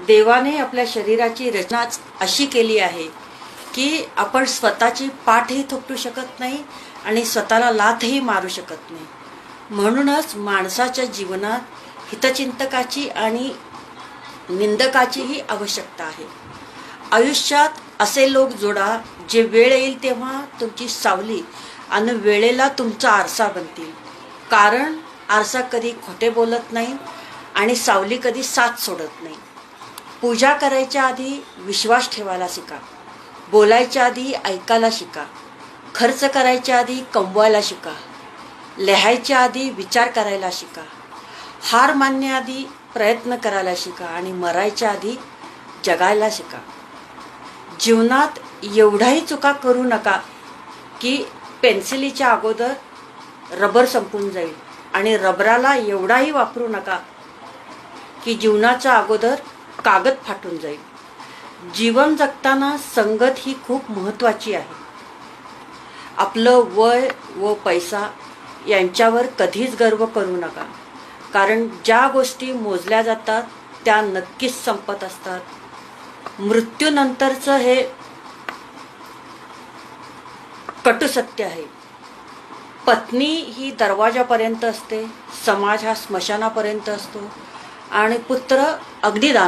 देवाने आपल्या शरीराची रचनाच अशी केली आहे की आपण स्वतःची पाठही थोपटू शकत नाही आणि स्वतःला लाथही मारू शकत नाही. म्हणूनच माणसाच्या जीवनात हितचिंतकाची आणि निंदकाचीही आवश्यकता आहे. आयुष्यात असे लोक जोडा जे वेळ येईल तेव्हा तुमची सावली आणि वेळेला तुमचा आरसा बनतील. कारण आरसा कधी खोटे बोलत नाही आणि सावली कधी साथ सोडत नाही. पूजा करायच्या आधी विश्वास ठेवायला शिका. बोलायच्या आधी ऐकायला शिका. खर्च करायच्या आधी कमवायला शिका. लिहायच्या आधी विचार करायला शिका. हार मानण्याआधी प्रयत्न करायला शिका आणि मरायच्या आधी जगायला शिका. जीवनात एवढाही चुका करू नका की पेन्सिलीच्या अगोदर रबर संपून जाईल आणि रबराला एवढाही वापरू नका की जीवनाच्या अगोदर कागद फाटून जाईल. जीवन जगताना संगत ही खूप महत्त्वाची आहे. आपलं वय व पैसा यांच्यावर कधीच गर्व करू नका. कारण ज्या गोष्टी मोजल्या जातात त्या नक्कीच संपत असतात. मृत्यूनंतरचं हे कटू सत्य आहे. पत्नी ही दरवाजापर्यंत असते, समाज हा स्मशानापर्यंत असतो आणि पुत्र अग्निदान